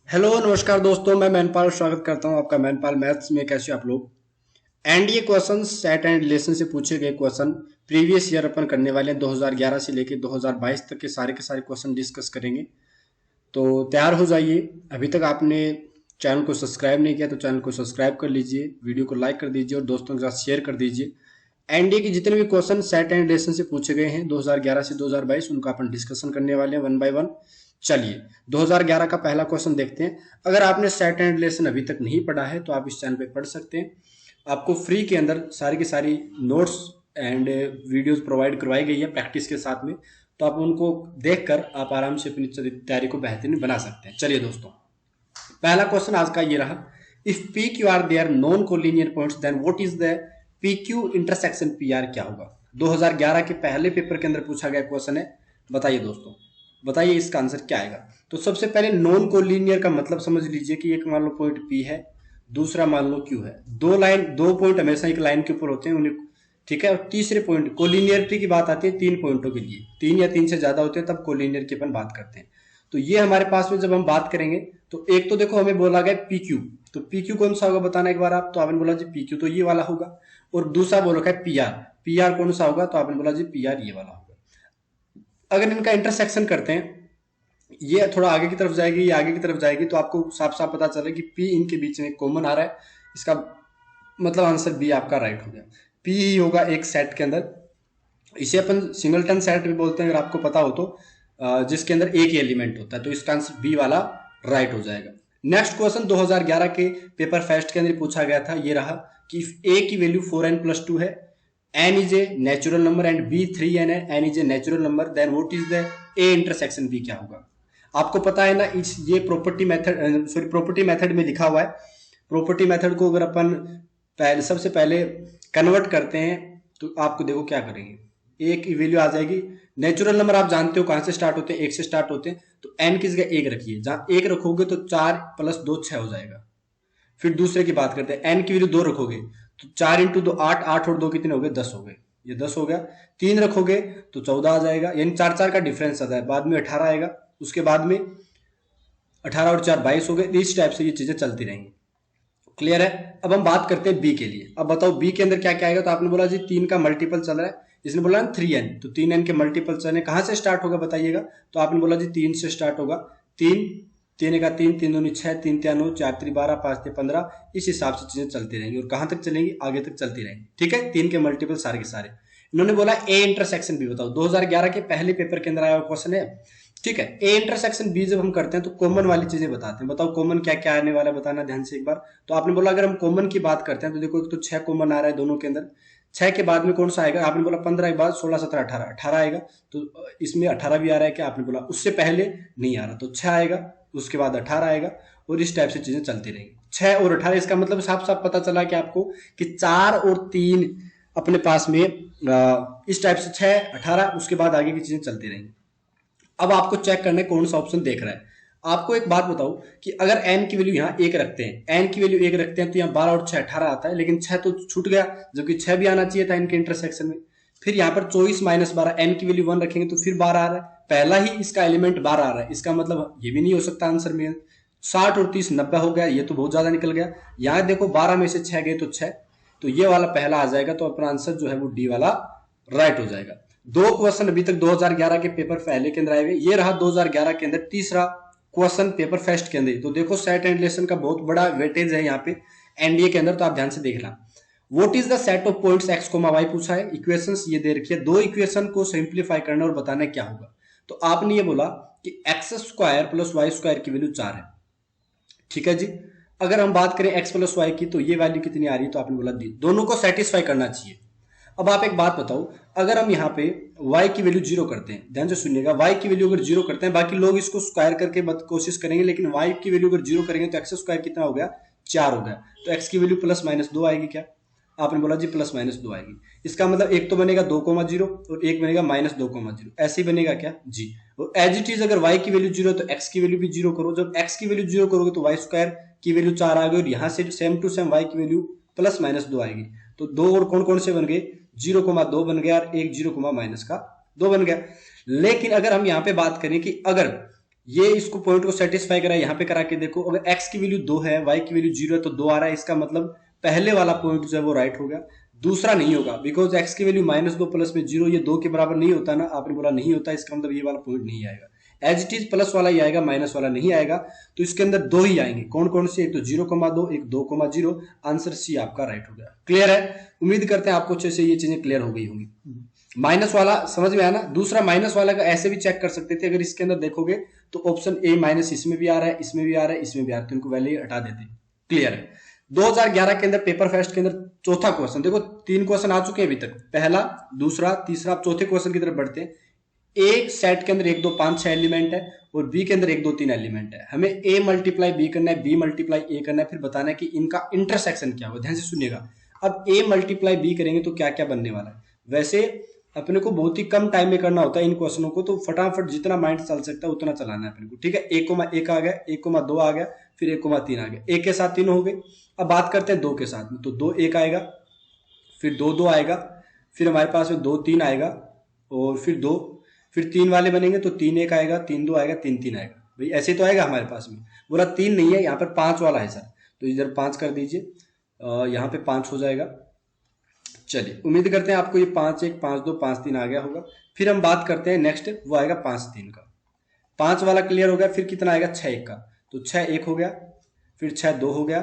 Hello नमस्कार दोस्तों, मैं मैनपाल स्वागत करता हूं आपका मैनपाल मैथ्स में। कैसे आप लोग? एंड ये क्वेश्चन सेट एंड रिलेशन से पूछे गए क्वेश्चन प्रीवियस ईयर अपन करने वाले हैं। 2011 से लेके 2022 तक के सारे क्वेश्चन डिस्कस करेंगे। तो तैयार हो जाइए। अभी तक आपने चैनल को सब्सक्राइब नहीं किया तो चैनल को सब्सक्राइब कर लीजिए, वीडियो को लाइक कर दीजिए और दोस्तों के साथ शेयर कर दीजिए। एनडीए के जितने भी क्वेश्चन सेट एंड रिलेशन से पूछे गए हैं 2011 से 2022, उनका अपन डिस्कशन करने वाले हैं वन बाय वन। चलिए 2011 का पहला क्वेश्चन देखते हैं। अगर आपने सेट एंड रिलेशन अभी तक नहीं पढ़ा है तो आप इस चैनल पे पढ़ सकते हैं। आपको फ्री के अंदर सारी की सारी नोट्स एंड वीडियोस प्रोवाइड करवाई गई है प्रैक्टिस के साथ में, तो आप उनको देखकर आप आराम से अपनी तैयारी को बेहतरीन बना सकते हैं। चलिए दोस्तों, पहला क्वेश्चन आज का ये रहा। If P Q R are non collinear points then what is the P Q intersection P R क्या होगा? 2011 के पहले पेपर के अंदर पूछा गया क्वेश्चन है। बताइए दोस्तों, बताइए इसका आंसर क्या आएगा। तो सबसे पहले नॉन कोलिनियर का मतलब समझ लीजिए कि एक मान लो पॉइंट पी है, दूसरा मान लो क्यू है। दो पॉइंट हमेशा एक लाइन के ऊपर होते हैं उन्हें, ठीक है। और तीसरे पॉइंट कोलिनियरिटी की बात आती है तीन पॉइंटों के लिए, तीन या तीन से ज्यादा होते हैं तब कोलिनियर की अपन बात करते हैं। तो ये हमारे पास में जब हम बात करेंगे तो एक तो देखो हमें बोला गया पी क्यू, तो पी क्यू कौन सा होगा बताना एक बार आप। तो आपने बोला जी पी क्यू तो ये वाला होगा। और दूसरा बोल रखा है पी आर, पी आर कौन सा होगा? तो आपने बोला जी पी आर ये वाला होगा। अगर इनका इंटरसेक्शन करते हैं, ये थोड़ा आगे की तरफ जाएगी, ये आगे की तरफ जाएगी, तो आपको साफ साफ पता चले कि पी इनके बीच में कॉमन आ रहा है। इसका मतलब आंसर बी आपका राइट हो गया। पी ही होगा एक सेट के अंदर। इसे अपन सिंगलटन सेट भी बोलते हैं अगर आपको पता हो तो, जिसके अंदर एक ही एलिमेंट होता है। तो इसका आंसर बी वाला राइट हो जाएगा। नेक्स्ट क्वेश्चन 2011 के पेपर फर्स्ट के अंदर पूछा गया था, ये रहा कि ए की वैल्यू 4n+2 है, n is a natural number and B 3n है, n is a natural number, then what is the A intersection B क्या होगा? आपको पता है ना, इस ये प्रॉपर्टी मेथड में लिखा हुआ है। प्रॉपर्टी मेथड को अगर अपन सबसे पहले कन्वर्ट करते हैं तो आपको देखो क्या करेंगे। एक की वैल्यू आ जाएगी, नेचुरल नंबर आप जानते हो कहां से स्टार्ट होते हैं, एक से स्टार्ट होते हैं। तो एन की जगह एक रखिए, जहां एक रखोगे तो 4+2 6 हो जाएगा। फिर दूसरे की बात करते हैं, एन की वैल्यू 2 रखोगे तो 4 × 2 8, 8 और 2 कितने हो गए? 10 हो गए, ये 10 हो गया। 3 रखोगे तो 14 आ जाएगा, यानी 4 का डिफरेंस आता है। बाद में 18 आएगा, उसके बाद में 18 और 4 22 हो गए। इस टाइप से ये चीजें चलती रहेंगी। क्लियर है? अब हम बात करते हैं बी के लिए। अब बताओ बी के अंदर क्या क्या आएगा। तो आपने बोला जी 3 का मल्टीपल चल रहा है, इसने बोला 3n, तो 3n के मल्टीपल चलने कहां से स्टार्ट होगा बताइएगा। तो आपने बोला जी 3 से स्टार्ट होगा। 3 3 का 3, 3 दूनी 6, 3 3 9, 4 3 12, 5 3 15। इस हिसाब से चीजें चलती रहेंगी। और कहां तक चलेंगी? आगे तक चलती रहेंगी। ठीक है, 3 के मल्टीपल सारे के सारे। इन्होंने बोला ए इंटरसेक्शन बी बताओ। 2011 के पहले पेपर के अंदर आया क्वेश्चन है। ठीक है, ए इंटरसेक्शन बी जब हम करते हैं तो कॉमन वाली चीजें बताते हैं। बताओ कॉमन क्या क्या आने वाला है, बताना ध्यान से एक बार। तो आपने बोला अगर हम कॉमन की बात करते हैं तो देखो एक तो 6 कॉमन आ रहा है दोनों के अंदर। 6 के बाद में कौन सा आएगा? आपने बोला 15 के बाद 16 17 18, 18 आएगा। तो इसमें 18 भी आ रहा है क्या? आपने बोला उससे पहले नहीं आ रहा, तो 6 आएगा, उसके बाद 18 आएगा। और इस टाइप से चीजें चलती रहेंगी। 6 और 18, इसका मतलब साफ साफ पता चला कि आपको कि 4 और 3 अपने पास में इस टाइप से 6 18, उसके बाद आगे की चीजें चलती रहेंगी। अब आपको चेक करना है कौन सा ऑप्शन देख रहा है। आपको एक बात बताओ कि अगर n की वैल्यू यहाँ एक रखते हैं, n की वैल्यू एक रखते हैं तो यहाँ 12 और 6 18 आता है, लेकिन 6 तो छूट गया, जबकि 6 भी आना चाहिए था इनके इंटरसेक्शन में। फिर यहाँ पर 24 - 12, n की वैल्यू 1 रखेंगे तो फिर 12 आ रहा है। पहला ही इसका एलिमेंट 12 आ रहा है, इसका मतलब ये भी नहीं हो सकता आंसर में। 60 और 30 90 हो गया, ये तो बहुत ज्यादा निकल गया। यहाँ देखो 12 में से 6 गए तो 6, तो ये वाला पहला आ जाएगा। तो अपना आंसर जो है वो डी वाला राइट हो जाएगा। दो क्वेश्चन अभी तक 2011 के पेपर पहले के अंदर आए हुए। ये रहा 2011 के अंदर तीसरा क्वेश्चन पेपर फर्स्ट के अंदर। तो देखो सेट एंड रिलेशन का बहुत बड़ा वेटेज है यहाँ पे एनडीए के अंदर, तो आप ध्यान से देखना। What is the set of points x, y पूछा है। इक्वेशंस ये दे रखी है, दो इक्वेशन को सिंप्लीफाई करना और बताना क्या होगा। तो आपने ये बोला कि x² + y² की वैल्यू 4 है। ठीक है जी। अगर हम बात करें x + y की, तो ये वैल्यू कितनी आ रही है? तो आपने बोला दी। दोनों को सेटिस्फाई करना चाहिए। अब आप एक बात बताओ, अगर हम यहाँ पे y की वैल्यू 0 करते हैं, ध्यान से सुनिएगा, y की वैल्यू अगर 0 करते हैं, बाकी लोग इसको स्क्वायर करके कोशिश करेंगे, लेकिन y की वैल्यू अगर 0 करेंगे तो x² कितना हो गया? 4 हो गया। तो x की वैल्यू +-2 आएगी क्या? आपने बोला जी +-2 आएगी। इसका मतलब एक तो बनेगा 2,0 और एक बनेगा -2,0, ऐसे ही बनेगा क्या जी। और एज इट इज अगर y की वैल्यू 0 तो x की वैल्यू भी 0 करो। जब x की वैल्यू 0 करोगे तो y² की वैल्यू 4 आ गई, और यहाँ से सेम टू सेम y की वैल्यू +-2 आएगी। तो दो और कौन कौन से बन गए? 0,2 बन गया और एक 0, -2 बन गया। लेकिन अगर हम यहाँ पे बात करें कि अगर ये इसको पॉइंट को सेटिस्फाई करा, यहाँ पे करा के देखो, अगर x की वैल्यू 2 है, y की वैल्यू 0 है तो 2 आ रहा है, इसका मतलब पहले वाला पॉइंट जो है वो राइट हो गया, दूसरा नहीं होगा, बिकॉज x की वैल्यू -2 प्लस में 0 ये 2 के बराबर नहीं होता ना, आपने बोला नहीं होता, इसका मतलब ये वाला पॉइंट नहीं आएगा, एज इट इज प्लस वाला ही आएगा, माइनस वाला नहीं आएगा, तो इसके अंदर दो ही आएंगे, कौन कौन से, एक तो 0,2, एक 2,0, आंसर सी आपका राइट हो गया। क्लियर है, उम्मीद करते हैं आपको अच्छे से ये चीजें क्लियर हो गई होंगी। माइनस वाला समझ में आया ना, दूसरा माइनस वाला का ऐसे भी चेक कर सकते थे, अगर इसके अंदर देखोगे तो ऑप्शन ए माइनस इसमें भी आ रहा है, इसमें भी आ रहा है, इसमें भी आ रहा है, तो इनको वैल्यू हटा देते। क्लियर है। 2011 के अंदर पेपर फेस्ट के अंदर चौथा क्वेश्चन, देखो 3 क्वेश्चन आ चुके हैं अभी तक, पहला, दूसरा, तीसरा, चौथे क्वेश्चन की तरफ बढ़ते हैं। एक सेट के अंदर 1 2 5 6 एलिमेंट है और बी के अंदर 1 2 3 एलिमेंट है, हमें ए मल्टीप्लाई बी करना है, बी मल्टीप्लाई ए करना है, फिर बताना है कि इनका इंटरसेक्शन क्या होगा। ध्यान से सुनिएगा, अब ए मल्टीप्लाई बी करेंगे तो क्या क्या बनने वाला है। वैसे अपने को बहुत ही कम टाइम में करना होता है इन क्वेश्चनों को, तो फटाफट जितना माइंड चल सकता है उतना चलाना है अपने को। ठीक है, 1,1 आ गया, 1,2 आ गया, फिर 1,3 आ गया, एक के साथ 3 हो गए। अब बात करते हैं 2 के साथ में, तो 2 1 आएगा, फिर 2 2 आएगा, फिर हमारे पास में 2 3 आएगा, और फिर 2, फिर 3 वाले बनेंगे तो 3 1 आएगा, 3 2 आएगा, 3 3 आएगा। भाई ऐसे तो आएगा हमारे पास में, बोला 3 नहीं है, यहाँ पर 5 वाला है सर, तो इधर 5 कर दीजिए, यहाँ पे 5 हो जाएगा। चलिए, उम्मीद करते हैं आपको ये 5 1 5 2 5 3 आ गया होगा। फिर हम बात करते हैं नेक्स्ट, वो आएगा 5 3 का, 5 वाला क्लियर हो गया, फिर कितना आएगा 6 1 का, तो 6 1 हो गया, फिर 6 2 हो गया,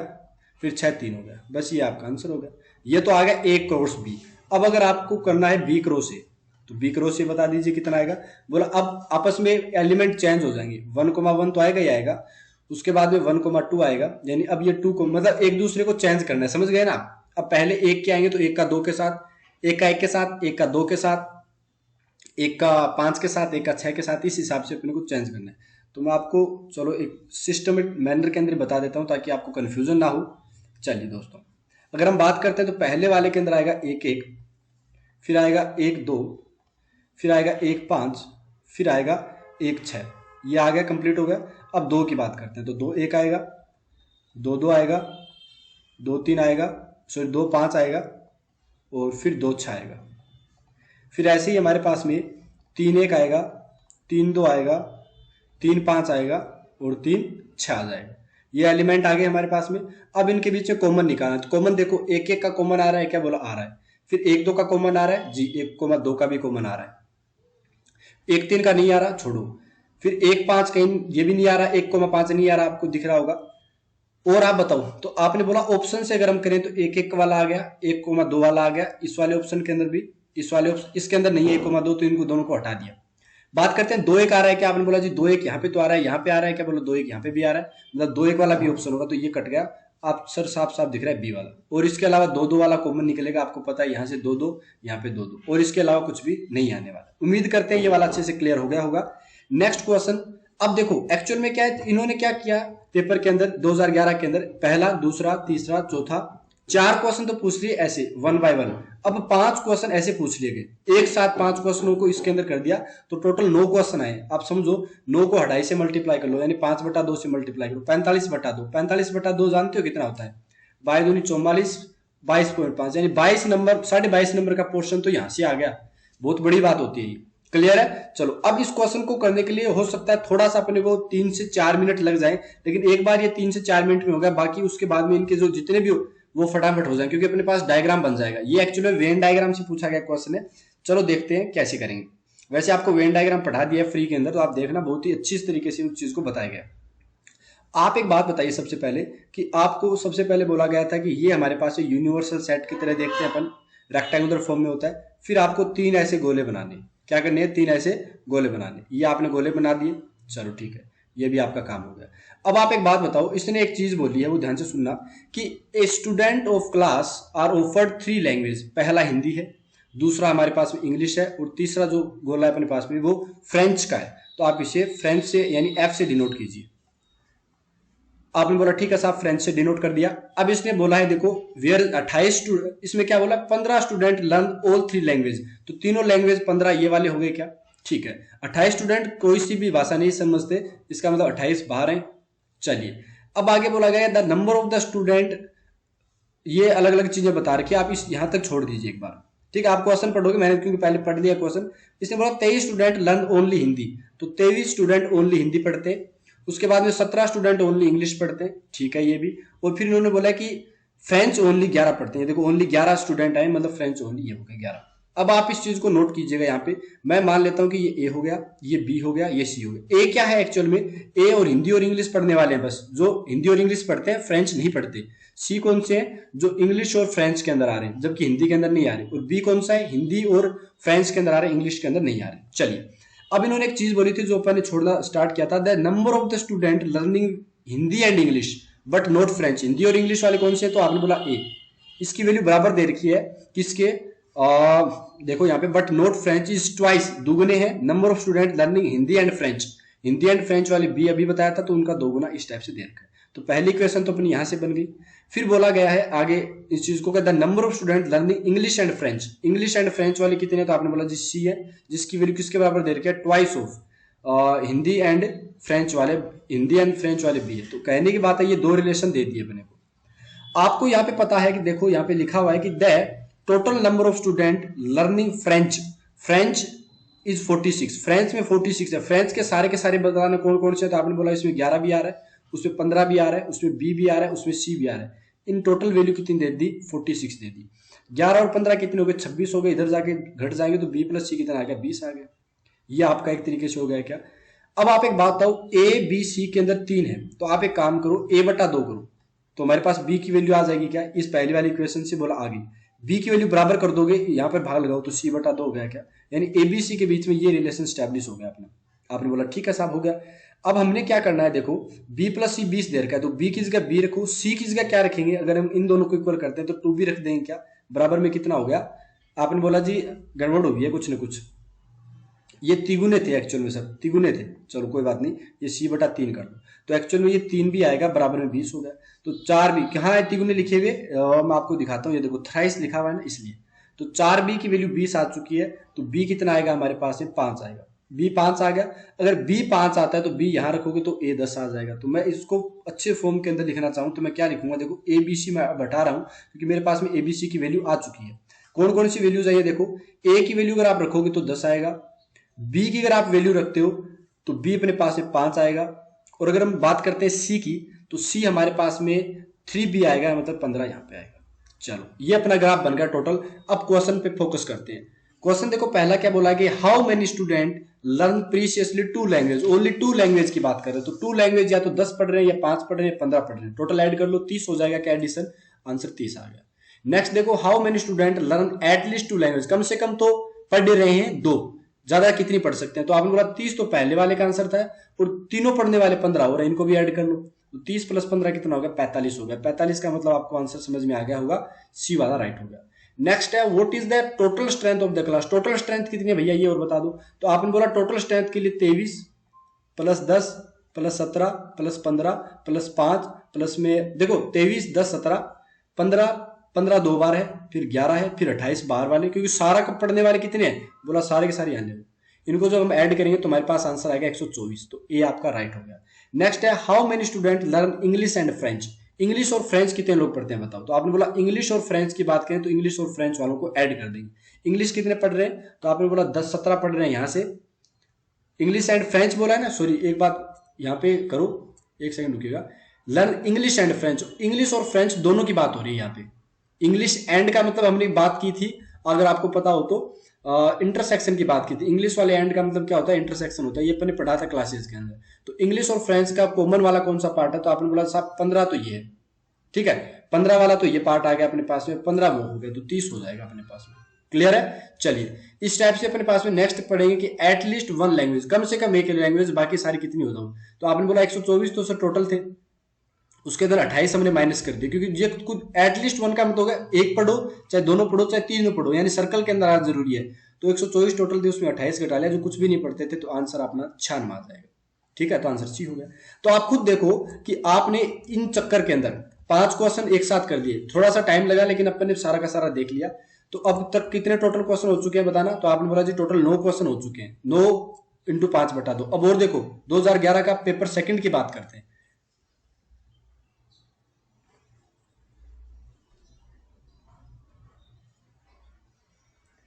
फिर 6 3 हो गया, बस ये आपका आंसर हो गया। ये तो आ गया ए क्रॉस बी। अब अगर आपको करना है बी क्रॉस ए, तो बी क्रॉस ए बता दीजिए कितना आएगा। बोला अब आपस में एलिमेंट चेंज हो जाएंगे, 1,1 तो आएगा ही आएगा, उसके बाद में 1,2 आएगा, यानी अब ये 2 को मतलब एक दूसरे को चेंज करना है, समझ गए ना। अब पहले एक के आएंगे तो एक का 2 के साथ, एक का 1 के साथ, एक का 2 के साथ, एक का 5 के साथ, एक का 6 के साथ, इस हिसाब से अपने को चेंज करना है। तो मैं आपको चलो एक सिस्टमेटिक मैनर के अंदर बता देता हूं ताकि आपको कंफ्यूजन ना हो। चलिए दोस्तों, अगर हम बात करते हैं तो पहले वाले के अंदर आएगा 1 1, फिर आएगा 1 2, फिर आएगा 1 5, फिर आएगा 1 6, ये आ गया, कंप्लीट हो गया। अब 2 की बात करते हैं तो 2 1 आएगा, 2 2 आएगा, 2 3 आएगा, सॉरी 2 5 आएगा, और फिर 2 6 आएगा। फिर ऐसे ही हमारे पास में 3 1 आएगा, 3 2 आएगा, 3 5 आएगा, और 3 6 आ जाएगा। ये एलिमेंट आ गए हमारे पास में। अब इनके बीच में कॉमन निकालना है, तो कॉमन देखो 1 1 का कॉमन आ रहा है, क्या बोला आ रहा है, फिर 1 2 का कॉमन आ रहा है जी, 1,2 का भी कॉमन आ रहा है, 1 3 का नहीं आ रहा, छोड़ो, फिर 1 5 कहीं ये भी नहीं आ रहा, 1,5 नहीं आ रहा, आपको दिख रहा होगा। और आप बताओ, तो आपने बोला ऑप्शन से अगर हम करें तो 1 1 वाला आ गया, 1,2 वाला आ गया, इस वाले ऑप्शन के अंदर भी, इस वाले ऑप्शन इसके अंदर नहीं है 1,2, तो इनको दोनों को हटा दिया। बात करते हैं 2 1 आ रहा है, क्या आपने बोला जी 2 1 यहाँ पे तो आ रहा है, यहाँ पे आ रहा है, क्या बोला 2 1 यहाँ पे भी आ रहा है, मतलब 2 1 वाला भी ऑप्शन होगा, तो ये कट गया, आप सर साफ साफ दिख रहा है बी वाला। और इसके अलावा 2 2 वाला कॉमन निकलेगा, आपको पता है यहाँ से 2 2, यहाँ पे 2 2, और इसके अलावा कुछ भी नहीं आने वाला। उम्मीद करते हैं ये वाला अच्छे से क्लियर हो गया होगा। नेक्स्ट क्वेश्चन, अब देखो एक्चुअल में क्या है, इन्होंने क्या किया पेपर के अंदर 2011 के अंदर, पहला दूसरा तीसरा चौथा 4 क्वेश्चन तो पूछ लिए ऐसे 1 बाय 1, अब 5 क्वेश्चन ऐसे पूछ लिए गए, एक साथ 5 क्वेश्चनों को इसके अंदर कर दिया, तो टोटल 9 क्वेश्चन आए। आप समझो 9 को 2.5 से मल्टीप्लाई कर लो, यानी 5/2 से मल्टीप्लाई करो, 45/2, 45/2 जानते हो कितना होता है, 22 दूनी 44, 22.5, यानी 22 नंबर, 22.5 नंबर का पोर्शन तो यहां से आ गया, बहुत बड़ी बात होती है ये। क्लियर है। चलो अब इस क्वेश्चन को करने के लिए हो सकता है थोड़ा सा अपने को 3 से 4 मिनट लग जाए, लेकिन एक बार ये 3 से 4 मिनट में हो गया, बाकी उसके बाद में इनके जो जितने भी वो फटाफट हो जाए, क्योंकि अपने पास डायग्राम बन जाएगा। ये एक्चुअली वेन डायग्राम से पूछा गया क्वेश्चन है। चलो देखते हैं कैसे करेंगे। वैसे आपको वेन डायग्राम पढ़ा दिया है फ्री के अंदर, तो आप देखना बहुत ही अच्छी तरीके से उस चीज को बताया गया। आप एक बात बताइए सबसे पहले कि आपको सबसे पहले बोला गया था कि ये हमारे पास यूनिवर्सल सेट की तरह देखते हैं अपन, रेक्टेंगुलर फॉर्म में होता है, फिर आपको 3 ऐसे गोले बनाने, क्या करने हैं 3 ऐसे गोले बनाने, ये आपने गोले बना दिए, चलो ठीक है, ये भी आपका काम हो गया। अब आप एक बात बताओ, इसने एक चीज बोली है, वो ध्यान से सुनना कि a student of class are offered 3 language, पहला हिंदी है, दूसरा हमारे पास में इंग्लिश है, और तीसरा जो गोला है अपने पास में वो फ्रेंच का है। तो आप इसे फ्रेंच से यानी एफ से डिनोट कीजिए। आपने बोला ठीक है साहब, फ्रेंच से डिनोट कर दिया। अब इसने बोला है देखो वेयर 28 स्टूडेंट, इसमें क्या बोला 15 स्टूडेंट लर्न ऑल 3 लैंग्वेज, तो तीनों लैंग्वेज 15 ये वाले हो गए क्या, ठीक है। 28 स्टूडेंट कोई सी भी भाषा नहीं समझते, इसका मतलब 28 बाहर हैं। चलिए अब आगे बोला गया the number of the student, ये अलग अलग चीजें बता रखी है, आप इस यहां तक छोड़ दीजिए एक बार, ठीक है। आप क्वेश्चन पढ़ोगे, मैंने क्योंकि पहले पढ़ लिया क्वेश्चन। इसने बोला 23 स्टूडेंट लर्न ओनली हिंदी, तो 23 स्टूडेंट ओनली हिंदी पढ़ते हैं। उसके बाद में 17 स्टूडेंट ओनली इंग्लिश पढ़ते हैं, ठीक है ये भी। और फिर इन्होंने बोला कि फ्रेंच ओनली 11 पढ़ते हैं। देखो ओनली 11 स्टूडेंट आए, मतलब फ्रेंच ओनली ये हो गया 11। अब आप इस चीज को नोट कीजिएगा, यहाँ पे मैं मान लेता हूं कि ये ए हो गया, ये बी हो गया, ये सी हो गया। ए क्या है एक्चुअल में, ए और हिंदी और इंग्लिश पढ़ने वाले हैं बस, जो हिंदी और इंग्लिश पढ़ते हैं, फ्रेंच नहीं पढ़ते। सी कौन से हैं, जो इंग्लिश और फ्रेंच के अंदर आ रहे हैं, जबकि हिंदी के अंदर नहीं आ रहे। और बी कौन सा है, हिंदी और फ्रेंच के अंदर आ रहे हैं, इंग्लिश के अंदर नहीं आ रहे। चलिए, अब इन्होंने एक चीज बोली थी जो अपन ने छोड़ना स्टार्ट किया था, the number of the student learning Hindi and English but not French. Hindi और इंग्लिश वाले कौन से, तो आपने बोला ए। इसकी वैल्यू बराबर दे रखी है किसके, देखो यहाँ पे, but not French is twice, दुगने हैं number of student learning Hindi and French. Hindi and French वाले बी अभी बताया था, तो उनका दोगुना इस टाइप से दे रखा है। तो पहली क्वेश्चन तो अपनी यहां से बन गई। फिर बोला गया है आगे इस चीज को, the number of student learning English and French. English and French वाले कितने, तो आपने बोला जी सी है, जिसकी वैल्यू किसके बराबर दे रखी है, twice of Hindi and French वाले, हिंदी एंड फ्रेंच वाले बी है। तो कहने की बात है ये दो रिलेशन दे दिए अपने को। आपको यहाँ पे पता है कि देखो यहाँ पे लिखा हुआ है कि the total number of student learning French, French is 46। French में 46 है। फ्रेंच के सारे बताना कौन कौन से, तो आपने बोला इसमें 11 भी आ रहा है, उसमें 15 भी आ रहा है, उसमें बी भी आ रहा है, उसमें सी भी आ रहा है। इन टोटल वैल्यू कितनी दे दी, 46 दे दी। 11 और 15 कितने हो गए, 26 हो गए। इधर जाके घट जाएंगे तो बी प्लस सी कितना आ गया, 20 आ गया। ये आपका एक तरीके से हो गया क्या। अब आप एक बात बताओ, ए बी सी के अंदर 3 है, तो आप एक काम करो, a बटा 2 करो, तो हमारे पास बी की वैल्यू आ जाएगी क्या, इस पहली वाली इक्वेशन से बोला आ गई। बी की वैल्यू बराबर कर दोगे, यहाँ पर भाग लगाओ तो सी बटा 2 हो गया क्या, यानी एबीसी के बीच में ये रिलेशन स्टैब्लिश हो गया अपना। आपने बोला ठीक है साहब हो गया। अब हमने क्या करना है, देखो b प्लस सी 20 दे रखा है, तो b की जगह b रखो, c की जगह क्या रखेंगे, अगर हम इन दोनों को इक्वल करते हैं तो 2 भी रख देंगे क्या, बराबर में कितना हो गया। आपने बोला जी गड़बड़ हो गई है कुछ न कुछ, ये तिगुने थे एक्चुअल में, सब तिगुने थे, चलो कोई बात नहीं, ये c बटा 3 कर दो, तो एक्चुअल में ये 3 भी आएगा, बराबर में 20 हो गया। तो 4 भी कहाँ है तिगुने लिखे हुए, मैं आपको दिखाता हूँ, ये देखो थ्राइस लिखा हुआ है ना, इसलिए। तो 4b की वैल्यू 20 आ चुकी है, तो b कितना आएगा हमारे पास में, 5 आएगा। b 5 आ गया। अगर b 5 आता है तो b यहाँ रखोगे तो a 10 आ जाएगा। तो मैं इसको अच्छे फॉर्म के अंदर लिखना चाहूँ तो मैं क्या लिखूंगा, देखो abc मैं अब हटा रहा हूँ क्योंकि मेरे पास में abc की वैल्यू आ चुकी है। कौन कौन सी वैल्यूज आई है, देखो a की वैल्यू अगर आप रखोगे तो 10 आएगा, b की अगर आप वैल्यू रखते हो तो b अपने पास में 5 आएगा, और अगर हम बात करते हैं c की तो c हमारे पास में 3b आएगा, मतलब 15 यहाँ पे आएगा। चलो ये अपना ग्राफ बन गया टोटल। अब क्वेश्चन पे फोकस करते हैं। क्वेश्चन देखो पहला क्या बोला कि how many student learn precisely 2 language, only 2 language की बात कर रहे हैं, तो 2 लैंग्वेज या तो 10 पढ़ रहे हैं, या 5 पढ़ रहे हैं, 15 पढ़ रहे हैं, टोटल ऐड कर लो 30 हो जाएगा। क्या एडिशन, आंसर 30 आ गया। नेक्स्ट देखो how many student learn at least 2 language, कम से कम तो पढ़ रहे हैं 2, ज्यादा कितनी पढ़ सकते हैं, तो आपने बोला 30, तो पहले वाले का आंसर था, और तीनों पढ़ने वाले 15 हो रहे हैं, इनको भी ऐड कर लो, तो 30 प्लस 15 कितना हो गया, 45 हो गया। 45 का मतलब आपको आंसर समझ में आ गया होगा, सी वाला राइट हो गया। नेक्स्ट है what is the total strength of the class, total strength कितनी है भैया ये और बता दो, तो आपने बोला टोटल स्ट्रेंथ के लिए 23 plus 10 plus 17 plus 15 plus 5 plus में देखो 23 10 17 15, 15 दो बार है, फिर 11 है, फिर 28 बाहर वाले, क्योंकि सारा कब पढ़ने वाले कितने हैं, बोला सारे के सारे यहाँ ले, इनको जब हम ऐड करेंगे तो हमारे पास आंसर आएगा 124, तो ए आपका राइट हो गया। नेक्स्ट है how many student learn English and French, English और फ्रेंच कितने लोग पढ़ते हैं बताओ, तो आपने बोला इंग्लिश और फ्रेंच की बात करें तो इंग्लिश और फ्रेंच वालों को ऐड कर देंगे। इंग्लिश कितने पढ़ रहे हैं, तो आपने बोला 10 17 पढ़ रहे हैं यहाँ से, इंग्लिश एंड फ्रेंच बोला है ना, सॉरी एक बात यहाँ पे करो, एक सेकंड रुकिएगा, learn English and French, English और फ्रेंच दोनों की बात हो रही है यहाँ पे। इंग्लिश एंड का मतलब हमने बात की थी, अगर आपको पता हो तो इंटरसेक्शन की बात की थी। इंग्लिश वाले एंड का मतलब क्या होता है, इंटरसेक्शन होता है, ये अपने पढ़ा था क्लासेस के अंदर। तो इंग्लिश और फ्रेंच का कॉमन वाला कौन सा पार्ट है, तो आपने बोला साहब 15 तो ये है, ठीक है, 15 वाला तो ये पार्ट आ गया अपने पास में, 15 वो हो गया, तो 30 हो जाएगा अपने पास में। क्लियर है। चलिए इस टाइप से अपने पास में नेक्स्ट पढ़ेंगे कि एटलीस्ट 1 लैंग्वेज, कम से कम एक लैंग्वेज, बाकी सारी कितनी होता हूँ, तो आपने बोला 124 तो सर टोटल थे, उसके अंदर 28 हमने माइनस कर दिया, क्योंकि ये कुछ एटलीस्ट 1 का मतलब होगा एक पढ़ो, चाहे दोनों पढ़ो, चाहे तीनों पढ़ो, यानी सर्कल के अंदर आना जरूरी है। तो 124 टोटल थे, उसमें 28 घटा लिया, जो कुछ भी नहीं पढ़ते थे, तो आंसर अपना 96 आ जाएगा। ठीक है, तो आंसर सी हो गया। तो आप खुद देखो कि आपने इन चक्कर के अंदर 5 क्वेश्चन एक साथ कर दिए, थोड़ा सा टाइम लगा लेकिन अपन ने सारा का सारा देख लिया। तो अब तक कितने टोटल क्वेश्चन हो चुके हैं बताना, तो आपने बोला जी टोटल 9 क्वेश्चन हो चुके हैं, 9 इंटू 5 बटा 2। अब और देखो 2011 का पेपर सेकंड की बात करते हैं।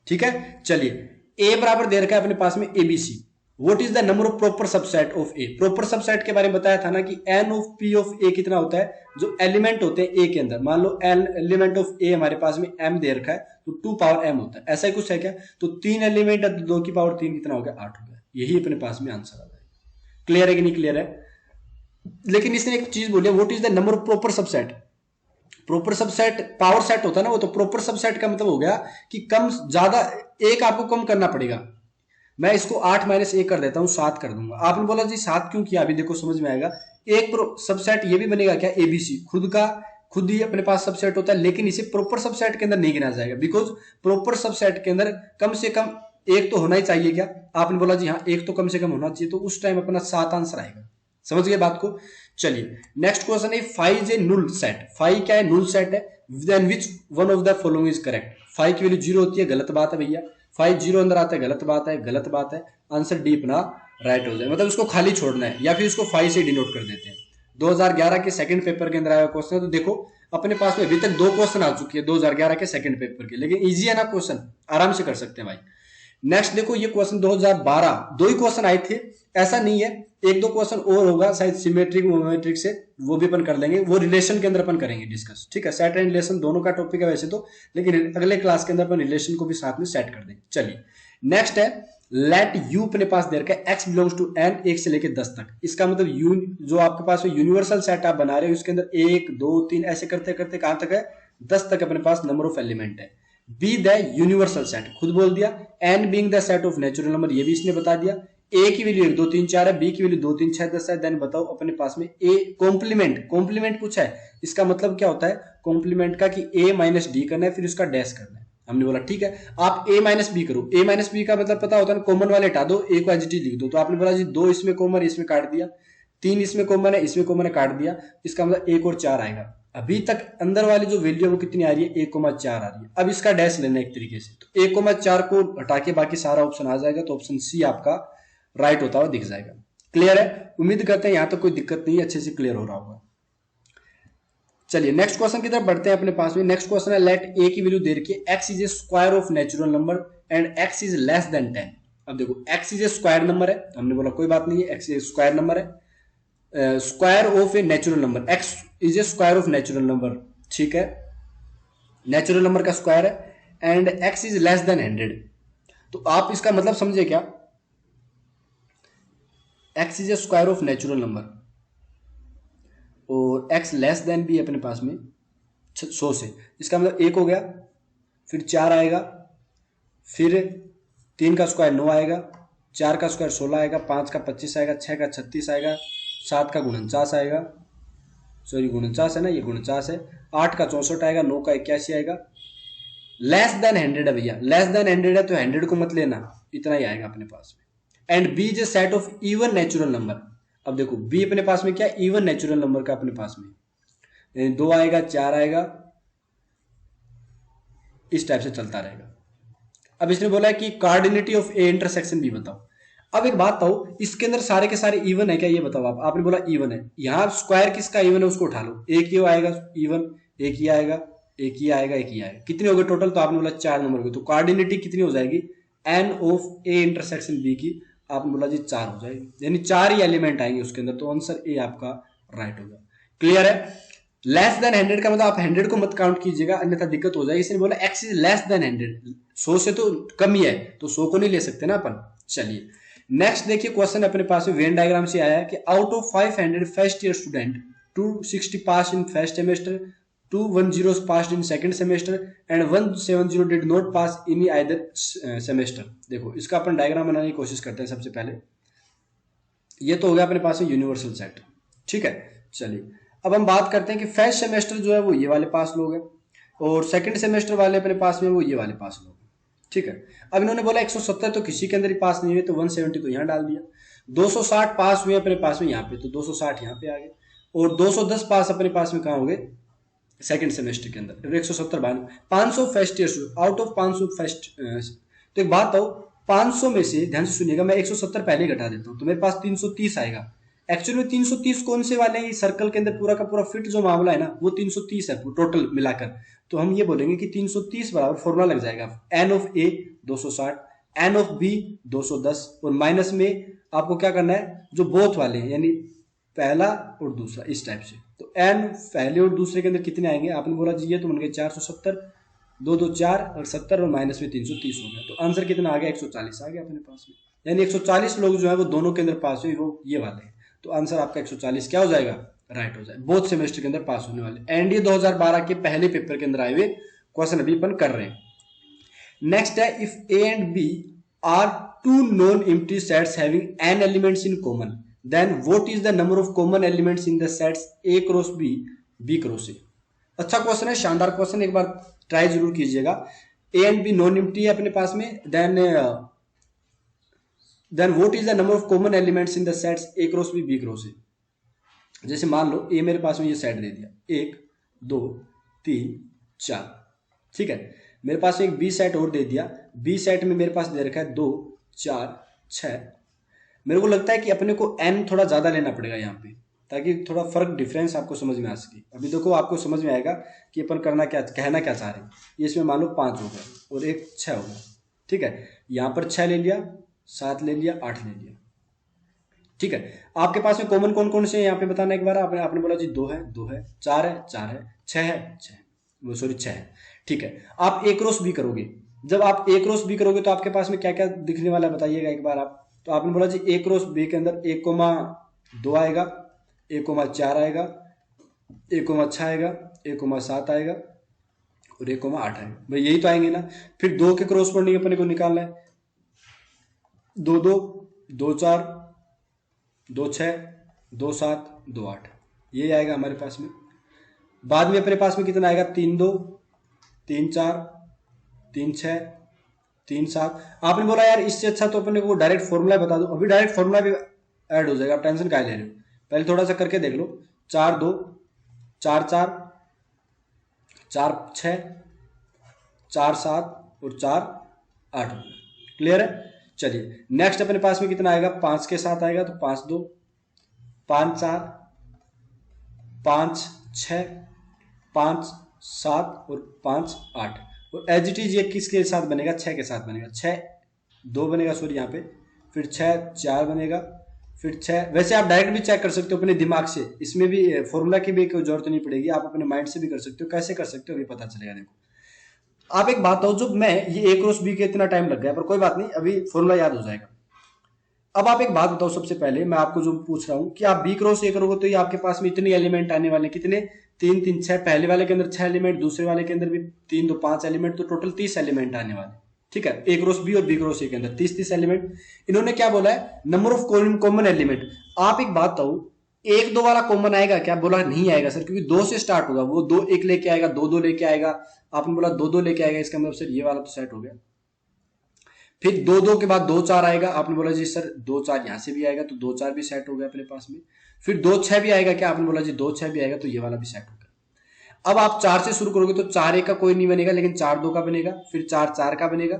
ठीक है, चलिए ए बराबर दे रखा है अपने पास में ABC, what is the number of proper subset of A. Proper subset के बारे में बताया था ना कि एन ऑफ पी ऑफ ए कितना होता है, जो एलिमेंट होते हैं ए के अंदर, मान लो एन एलिमेंट ऑफ ए हमारे पास में एम दे रखा है तो 2 पावर एम होता है, ऐसा ही कुछ है क्या। तो 3 एलिमेंट 2 की पावर 3 कितना हो गया, 8 हो गया। यही अपने पास में आंसर आ जाएगा। क्लियर है कि नहीं क्लियर है। लेकिन इसने एक चीज बोली, what is the number of proper subset. Proper subset power set होता है ना वो, तो प्रॉपर सबसेट का मतलब हो गया कि कम ज्यादा एक आपको कम करना पड़ेगा। मैं इसको 8 माइनस 1 कर देता हूं, 7 कर दूंगा। आपने बोला जी 7 क्यों किया, अभी देखो समझ में आएगा। एक सबसेट ये भी बनेगा क्या, एबीसी खुद ही अपने पास सबसेट होता है, लेकिन इसे प्रॉपर सबसेट के अंदर नहीं गिना जाएगा, बिकॉज प्रॉपर सबसेट के अंदर कम से कम एक तो होना ही चाहिए। क्या आपने बोला जी हाँ, एक तो कम से कम होना चाहिए, तो उस टाइम अपना 7 आंसर आएगा। समझ गए बात को। चलिए नेक्स्ट क्वेश्चन है, five is a null set. Five क्या है, null सेट है। Then which one of the following is correct. Five की वैल्यू 0 होती है, गलत बात है भैया। 5 0 अंदर आता है, गलत बात है, गलत बात है। आंसर डी अपना राइट हो जाए, मतलब उसको खाली छोड़ना है, या फिर उसको 5 से डिनोट कर देते हैं। 2011 के सेकंड पेपर के अंदर आया क्वेश्चन है, तो देखो अपने पास में अभी तक 2 क्वेश्चन आ चुके हैं 2011 के सेकंड पेपर के, लेकिन इजी है ना क्वेश्चन, आराम से कर सकते हैं भाई। नेक्स्ट देखो ये क्वेश्चन 2012 2 ही क्वेश्चन आए थे, ऐसा नहीं है, 1-2 क्वेश्चन और होगा शायद सिमेट्रिक वोमेट्रिक से, वो भी अपन कर लेंगे, वो रिलेशन के अंदर अपन करेंगे डिस्कस, ठीक है। सेट एंड रिलेशन दोनों का टॉपिक है वैसे तो, लेकिन अगले क्लास के अंदर अपन रिलेशन को भी साथ में सेट कर देंगे। चलिए नेक्स्ट है, लेट यू अपने पास दे रखा है एक्स बिलोंग्स टू एन 1 से लेकर 10 तक। इसका मतलब यू जो आपके पास यूनिवर्सल सेट आप बना रहे हो, उसके अंदर 1 2 3 ऐसे करते करते कहां तक है, 10 तक अपने पास नंबर ऑफ एलिमेंट है। बी द यूनिवर्सल सेट, खुद बोल दिया। N being the set of natural number, ये भी इसने बता दिया। ए की वैल्यू 1 2 3 4 है, बी की वैल्यू 2 3 6 10 है। देन बताओ अपने पास में ए कॉम्प्लीमेंट पूछा है, इसका मतलब क्या होता है कॉम्प्लीमेंट का, कि ए माइनस डी करना है फिर उसका डैश करना है। हमने बोला ठीक है, आप ए माइनस बी करो। ए माइनस बी का मतलब पता होता है, कॉमन वाले हटा दो, ए को एचडी लिख दो। तो आपने बोला जी 2 इसमें कॉमन, इसमें काट दिया, 3 इसमें कॉमन है, इसमें कॉमन है, काट दिया। इसका मतलब 1 और 4 आएगा। अभी तक अंदर वाली जो वैल्यू है वो कितनी आ रही है, 1,4 आ रही है। अब इसका डैश लेना है एक तरीके से, तो 1,4 को हटा के बाकी सारा ऑप्शन आ जाएगा, तो ऑप्शन सी आपका राइट होता हुआ दिख जाएगा। क्लियर है, उम्मीद करते हैं यहां तक कोई दिक्कत नहीं है, अच्छे से क्लियर हो रहा होगा। चलिए नेक्स्ट क्वेश्चन की तरफ बढ़ते हैं अपने पास में। नेक्स्ट क्वेश्चन है, लेट ए की वैल्यू दे रखी है x is a square of natural number and x is less than 10। अब देखो x is a square number है, हमने बोला कोई बात नहीं है, एक्स इज स्क्वायर नंबर है, square of A natural number, x is a square of natural number, ठीक है, नेचुरल नंबर का स्क्वायर है, and x is less than 100। तो आप इसका मतलब समझे क्या, x is a square of natural number और एक्स लेस देन भी अपने पास में 100 से, इसका मतलब 1 हो गया, फिर 4 आएगा, फिर 3 का स्क्वायर 9 आएगा, 4 का स्क्वायर 16 आएगा, 5 का 25 आएगा, 6 का 36 आएगा, 7 का 49 आएगा, सॉरी 49 है ना, ये 49 है, 8 का 64 आएगा, 9 का 81 आएगा। लेस देन 100 है भैया, लेस देन 100 है तो 100 को मत लेना, इतना ही आएगा अपने पास में। And B is a set of even natural number. अब देखो बी अपने पास में क्या, इवन नेचुरल नंबर का अपने पास में 2 आएगा, 4 आएगा, इस टाइप से चलता रहेगा। अब इसने बोला है कि कार्डिनिटी ऑफ ए इंटरसेक्शन बी बताओ। अब एक बात बताओ, इसके अंदर सारे के सारे इवन है क्या, ये बताओ आप। आपने बोला इवन है, यहां स्क्वायर किसका इवन है उसको उठा लो, एक ही आएगा इवन, एक ही आएगा, एक ही आएगा, एक ही आएगा, कितने हो गए टोटल, तो आपने बोला 4 नंबर हो गए। तो कार्डिनिटी कितनी हो जाएगी, N of A intersection B की, आपने बोला जी 4 हो जाएगी, यानी 4 ही एलिमेंट आएंगे उसके अंदर, तो आंसर ए आपका राइट होगा। क्लियर है। लेस देन 100 का मतलब आप 100 को मत काउंट कीजिएगा, अन्यथा दिक्कत हो जाएगी। इसने बोला एक्स इज लेस देन 100, 100 से तो कम ही है, तो 100 को नहीं ले सकते ना अपन। चलिए नेक्स्ट देखिए क्वेश्चन अपने पास में वेन डायग्राम से आया है कि out of 500 first year student 260 pass in first semester, 210 pass in second semester and 170 did not pass in either semester. देखो इसका अपन डायग्राम बनाने की कोशिश करते हैं। सबसे पहले ये तो हो गया अपने पास में यूनिवर्सल सेट, ठीक है। चलिए अब हम बात करते हैं कि फर्स्ट सेमेस्टर जो है वो ये वाले पास लोग हैं, और सेकंड सेमेस्टर वाले अपने पास में वो ये वाले पास लोग, ठीक है। अब इन्होंने बोला 170 तो किसी के अंदर ही पास नहीं हुए, तो 170 को यहाँ डाल दिया। 260 पास हुए अपने पास में यहाँ पे, तो 260 यहाँ पे आ गए, और 210 पास अपने पास में कहाँ हो गए, सेकंड सेमेस्टर के अंदर। 170 500 first year out of 500 first. तो एक बात हो, 500 में से ध्यान से सुनिएगा, मैं 170 पहले घटा देता हूँ, तो मेरे पास 330 आएगा। एक्चुअली 330 कौन से वाले हैं, सर्कल के अंदर पूरा का पूरा फिट जो मामला है ना, वो 330 है टोटल मिलाकर। तो हम ये बोलेंगे कि 330 बराबर फॉर्मूला लग जाएगा, N of A 260 N of B 210, और माइनस में आपको क्या करना है, जो बोथ वाले हैं यानी पहला और दूसरा, इस टाइप से। तो एन पहले और दूसरे के अंदर कितने आएंगे, आपने बोला जी ये तो बन गए 470, 2 2 4 और 70 और माइनस में 330 हो गया। तो आंसर कितना आ गया, 140 आ गया अपने पास में, यानी 140 लोग जो है वो दोनों के अंदर पास हुए, वो ये वाले हैं। तो आंसर आपका 140 क्या हो जाएगा, राइट हो जाएगा। बोथ सेमेस्टर के अंदर पास होने वाले, एनडीए 2012 के पहले पेपर के अंदर आए हुए क्वेश्चन अभी अपन कर रहे हैं। नेक्स्ट है, if A and B are two non empty sets having n elements in common, then what is the number of common elements in the sets a cross b, b cross a। अच्छा question है, शानदार question, एक बार try जरूर कीजिएगा। A and B non empty है अपने पास में, then what is the number of common elements in the sets a cross b, b cross a। जैसे मान लो ए मेरे पास में ये सेट दे दिया, 1 2 3 4, ठीक है। मेरे पास एक बी सेट और दे दिया, बी सेट में मेरे पास दे रखा है 2 4 6। मेरे को लगता है कि अपने को एन थोड़ा ज्यादा लेना पड़ेगा यहाँ पे, ताकि थोड़ा फर्क डिफरेंस आपको समझ में आ सके। अभी देखो आपको समझ में आएगा कि अपन करना क्या, कहना क्या चाह रहे हैं। ये इसमें मान लो 5 हो गया और एक 6 हो गया, ठीक है। यहाँ पर 6 ले लिया, 7 ले लिया, 8 ले लिया, ठीक है। आपके पास में कॉमन कौन कौन से हैं यहाँ पे बताना एक बार। आपने बोला जी 2 है, 2 है, 4 है, 4 है, 6 है, 6 वो सॉरी 6 है, ठीक है। आप ए क्रॉस बी करोगे, जब आप ए क्रॉस बी करोगे तो आपके पास में क्या क्या दिखने वाला है बताइएगा एक बार आप। तो आपने बोला जी ए क्रॉस बी के अंदर 1,2 आएगा, 1,4 आएगा, 1,6 आएगा, 1,7 आएगा और 1,8 आएगा। भाई यही तो आएंगे ना। फिर 2 के क्रॉसपोंडिंग अपने को निकालना है, 2 2 2 4 2 6 2 7 2 8, ये आएगा हमारे पास में। बाद में अपने पास में कितना आएगा, 3 2 3 4 3 6 3 7। आपने बोला यार इससे अच्छा तो अपने को डायरेक्ट फॉर्मूला बता दो, अभी डायरेक्ट फॉर्मूला भी ऐड हो जाएगा, आप टेंशन काहे ले रहे हो, पहले थोड़ा सा करके देख लो। 4 2 4 4 4 6 4 7 और 4 8, क्लियर है। चलिए नेक्स्ट अपने पास में कितना आएगा, 5 के साथ आएगा, तो 5 2 5 4 5 6 5 7 और 5 8, और एज इट इज ये किसके साथ बनेगा, 6 के साथ बनेगा। 6 2 बनेगा सॉरी यहाँ पे, फिर 6 4 बनेगा, फिर 6। वैसे आप डायरेक्ट भी चेक कर सकते हो अपने दिमाग से, इसमें भी फॉर्मूला की भी कोई जरूरत नहीं पड़ेगी, आप अपने माइंड से भी कर सकते हो। कैसे कर सकते हो अभी पता चलेगा। देखो आप एक बात हो, जो मैं ये ए क्रॉस बी के इतना टाइम लग गया, पर कोई बात नहीं, अभी फॉर्मूला याद हो जाएगा। अब आप एक बात बताओ, सबसे पहले मैं आपको जो पूछ रहा हूं कि आप बी क्रॉस ए करोगे तो ये आपके पास में इतने एलिमेंट आने वाले, कितने, 3 3 6। पहले वाले के अंदर 6 एलिमेंट, दूसरे वाले के अंदर भी 3 2 5 एलिमेंट, तो टोटल 30 एलिमेंट आने वाले, ठीक है। ए क्रॉस बी और बी क्रॉस ए के अंदर 30 एलिमेंट। इन्होंने क्या बोला है, नंबर ऑफ कॉमन एलिमेंट। आप एक बात बताओ, 1 2 वाला कॉमन आएगा क्या, बोला नहीं आएगा सर, क्योंकि 2 से स्टार्ट होगा, वो 2 1 लेके आएगा, 2 2 लेके आएगा। आपने बोला 2 2 लेके आएगा, इसका मतलब सर ये वाला तो सेट हो गया। फिर 2 2 के बाद 2 4 आएगा, आपने बोला जी सर 2 4 यहां से भी आएगा, तो 2 4 भी सेट हो गया अपने पास में। फिर 2 6 भी आएगा क्या, आपने बोला जी 2 6 भी आएगा, तो ये वाला भी सेट हो गया। अब आप 4 से शुरू करोगे तो 4 1 का कोई नहीं बनेगा, लेकिन 4 2 का बनेगा, फिर 4 4 का बनेगा,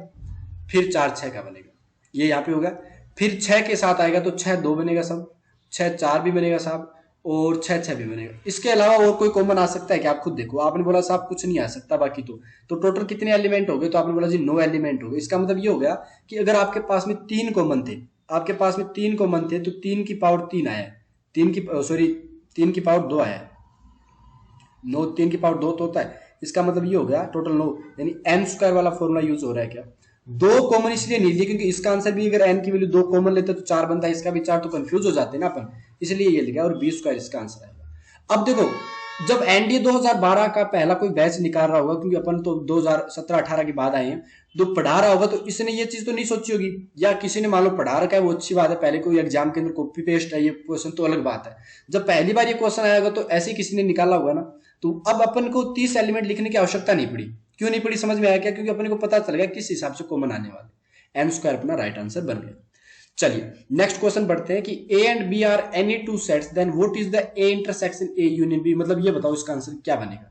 फिर 4 6 का बनेगा, ये यहाँ पे होगा। फिर 6 के साथ आएगा तो 6 2 बनेगा सब, 6 4 भी बनेगा साहब, और 6 6 भी बनेगा। इसके अलावा और कोई कॉमन आ सकता है क्या, आप खुद देखो। आपने बोला साहब कुछ नहीं आ सकता बाकी तो टोटल कितने एलिमेंट हो गए, तो आपने बोला जी 9 एलिमेंट हो गए। इसका मतलब ये हो गया कि अगर आपके पास में 3 कॉमन थे, आपके पास में 3 कॉमन थे, तो 3 की पावर 3 आया, 3 की पावर 2 आया। 9 3 की पावर 2 तो होता है, इसका मतलब ये हो गया टोटल 9, यानी एन स्क्वायर वाला फॉर्मूला यूज हो रहा है क्या। 2 कॉमन इसलिए नहीं लिए क्योंकि इसका आंसर भी अगर एन की वैल्यू 2 कॉमन लेते तो 4 बनता है, इसका भी 4, तो कंफ्यूज हो जाते हैं ना अपन, इसलिए ये लिखा, और बी स्क्वायर इसका आंसर आएगा। अब देखो, जब एनडीए 2012 का पहला कोई बैच निकाल रहा होगा, क्योंकि अपन तो 2017-18 के बाद आए हैं, तो पढ़ा रहा होगा, तो इसने ये चीज तो नहीं सोची होगी, या किसी ने मान लो पढ़ा रखा है, वो अच्छी बात है, पहले कोई एग्जाम के अंदर कॉपी पेस्ट है ये क्वेश्चन तो अलग बात है। जब पहली बार ये क्वेश्चन आएगा तो ऐसे ही किसी ने निकाला होगा ना, तो अब अपन को 30 एलिमेंट लिखने की आवश्यकता नहीं पड़ी। क्यों नहीं पड़ी समझ में आया क्या, क्योंकि अपने को पता चल गया किस हिसाब से कॉमन आने वाले, एन स्क्वायर अपना राइट आंसर बन गया। चलिए नेक्स्ट क्वेश्चन बढ़ते हैं कि A and B are any two sets, then what is the A intersection A union B, मतलब ये बताओ इसका आंसर क्या बनेगा।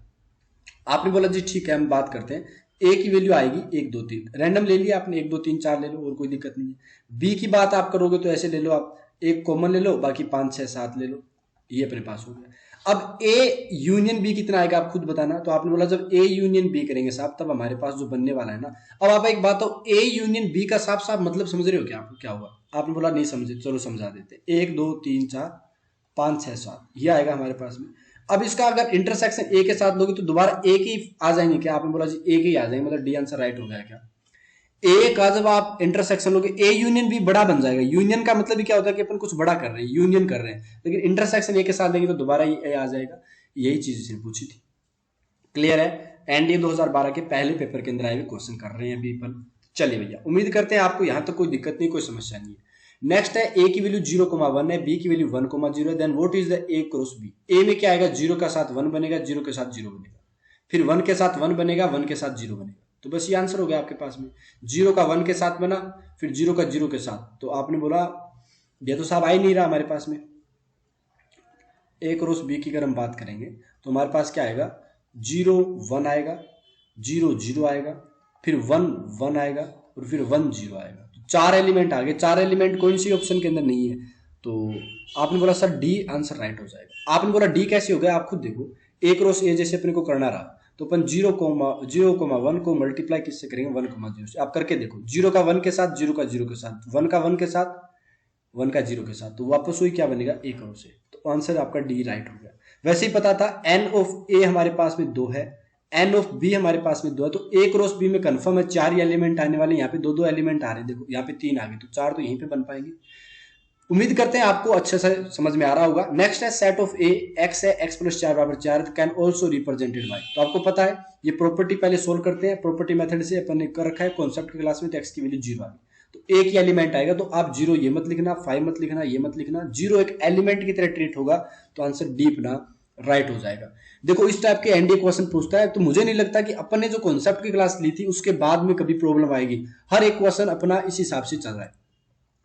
आपने बोला जी ठीक है हम बात करते हैं, ए की वैल्यू आएगी 1 2 3, रैंडम ले लिया आपने, 1 2 3 4 ले लो और कोई दिक्कत नहीं है। बी की बात आप करोगे तो ऐसे ले लो, आप एक कॉमन ले लो, बाकी 5 6 7 ले लो, ये अपने पास हो गया। अब ए यूनियन बी कितना आएगा आप खुद बताना। तो आपने बोला जब ए यूनियन बी करेंगे साहब तब हमारे पास जो बनने वाला है ना। अब आप एक बात हो, ए यूनियन बी का साफ साफ मतलब समझ रहे हो क्या आपको क्या हुआ? आपने बोला नहीं समझे, चलो समझा देते। 1 2 3 4 5 6 7 ये आएगा हमारे पास में। अब इसका अगर इंटरसेक्शन ए के साथ लोगे तो दोबारा ए के ही आ जाएंगे क्या? आपने बोला जी ए के ही आ जाएंगे, मतलब डी आंसर राइट हो गया क्या? ए का जब आप इंटरसेक्शन लोगे ए यूनियन बी बड़ा बन जाएगा। यूनियन का मतलब भी क्या होता है कि अपन कुछ बड़ा कर रहे हैं, यूनियन कर रहे हैं, लेकिन इंटरसेक्शन ए के साथ देंगे तो दोबारा ये आ जाएगा। यही चीज इसने पूछी थी। क्लियर है? एनडीए 2012 के पहले पेपर के अंदर आए हुए क्वेश्चन कर रहे हैं अभी अपन। चलिए भैया, उम्मीद करते हैं आपको यहां तक कोई दिक्कत नहीं, कोई समस्या नहीं है। नेक्स्ट है ए की वैल्यू 0,1 है, बी की वैल्यू 1,0 है। Then what is the A cross B? A में क्या आएगा? 0 का साथ 1 बनेगा, 0 के साथ 0 बनेगा, फिर 1 के साथ 1 बनेगा, 1 के साथ 0 बनेगा। तो बस ये आंसर हो गया आपके पास में। 0 का 1 के साथ बना, फिर 0 का 0 के साथ। तो आपने बोला ये तो साहब आ ही नहीं रहा हमारे पास में। ए क्रॉस बी की अगर हम बात करेंगे तो हमारे पास क्या आएगा? 0 1 आएगा, 0 0 आएगा, फिर 1 1 आएगा और फिर 1 0 आएगा। तो 4 एलिमेंट आ गए। 4 एलिमेंट कौन सी ऑप्शन के अंदर नहीं है? तो आपने बोला सर डी आंसर राइट हो जाएगा। आपने बोला डी कैसे हो गया? आप खुद देखो, ए क्रॉस ए जैसे अपने को करना रहा तो अपन 0,1 को मल्टीप्लाई किससे करेंगे? 1,0 से। आप करके देखो, 0 का 1 के साथ, 0 का 0 के साथ, 1 का 1 के साथ, 1 का 0 के साथ, तो वापस वही क्या बनेगा? ए क्रॉस ए। तो आंसर आपका डी राइट हो गया। वैसे ही पता था एन ऑफ ए हमारे पास में 2 है, एन ऑफ बी हमारे पास में 2 है, तो ए क्रॉस बी में कंफर्म है 4 एलिमेंट आने वाले। यहाँ पे 2 2 एलिमेंट आ रहे हैं, देखो यहाँ पे 3 आ गए, तो 4 तो यहीं पे बन पाएंगे। उम्मीद करते हैं आपको अच्छे से समझ में आ रहा होगा। नेक्स्ट है सेट ऑफ ए, एक्स है, एक्स प्लस 4 बराबर 4, कैन ऑल्सो रिप्रेजेंटेड बाय। तो आपको पता है ये प्रॉपर्टी पहले सोल्व करते हैं। प्रॉपर्टी मेथड से अपन ने कर रखा है कॉन्सेप्ट की क्लास में। तो एक्स की वैल्यू 0 आ गई, तो एक ही एलिमेंट आएगा। तो आप 0 ये मत लिखना, 5 मत लिखना, ये मत लिखना, 0 एक एलिमेंट की तरह ट्रीट होगा। तो आंसर डी अपना राइट हो जाएगा। देखो इस टाइप के एनडीए क्वेश्चन पूछता है तो मुझे नहीं लगता कि अपन ने जो कॉन्सेप्ट की क्लास ली थी उसके बाद में कभी प्रॉब्लम आएगी। हर एक क्वेश्चन अपना इस हिसाब से चल रहा है,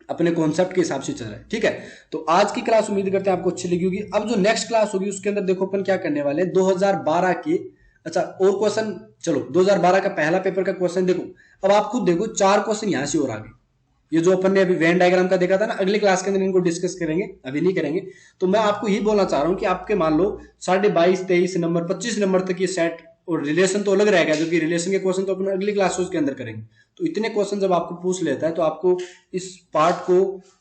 अपने कॉन्सेप्ट के हिसाब से चल रहा है। ठीक है, तो आज की क्लास उम्मीद करते हैं आपको अच्छी लगी होगी। अब जो नेक्स्ट क्लास होगी उसके अंदर देखो अपन क्या करने वाले हैं 2012 के। अच्छा और क्वेश्चन, चलो 2012 का पहला पेपर का क्वेश्चन देखो। अब आप खुद देखो 4 क्वेश्चन यहां से और आ गए। ये जो अपन ने अभी वेन डायग्राम का देखा था ना, अगली क्लास के अंदर इनको डिस्कस करेंगे, अभी नहीं करेंगे। तो मैं आपको यही बोलना चाह रहा हूं कि आपके मान लो 22.5 23 नंबर 25 नंबर तक ये सेट और रिलेशन तो अलग रहेगा, जो कि रिलेशन के क्वेश्चन तो अपन अगली क्लास के अंदर करेंगे। तो इतने क्वेश्चन जब आपको पूछ लेता है तो आपको इस पार्ट को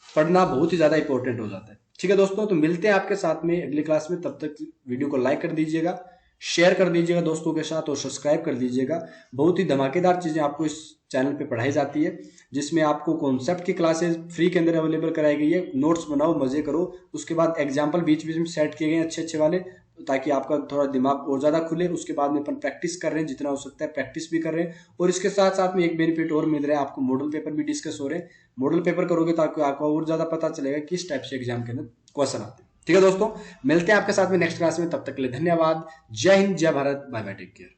पढ़ना बहुत ही ज्यादा इंपॉर्टेंट हो जाता है। ठीक है दोस्तों, तो मिलते हैं आपके साथ में अगली क्लास में। तब तक वीडियो को लाइक कर दीजिएगा, शेयर कर दीजिएगा दोस्तों के साथ और सब्सक्राइब कर दीजिएगा। बहुत ही धमाकेदार चीजें आपको इस चैनल पे पढ़ाई जाती है, जिसमें आपको कॉन्सेप्ट की क्लासेस फ्री के अंदर अवेलेबल कराई गई है। नोट्स बनाओ, मजे करो, उसके बाद एग्जाम्पल बीच बीच में सेट किए गए हैं अच्छे अच्छे वाले, ताकि आपका थोड़ा दिमाग और ज्यादा खुले। उसके बाद में अपन प्रैक्टिस कर रहे हैं, जितना हो सकता है प्रैक्टिस भी कर रहे हैं। और इसके साथ साथ में एक बेनिफिट और मिल रहा है आपको, मॉडल पेपर भी डिस्कस हो रहे हैं। मॉडल पेपर करोगे ताकि आपको और ज्यादा पता चलेगा किस टाइप से एग्जाम के अंदर क्वेश्चन आते हैं। ठीक है दोस्तों, मिलते हैं आपके साथ में नेक्स्ट क्लास में। तब तक के लिए धन्यवाद। जय हिंद, जय Bharat, bye bye, take care.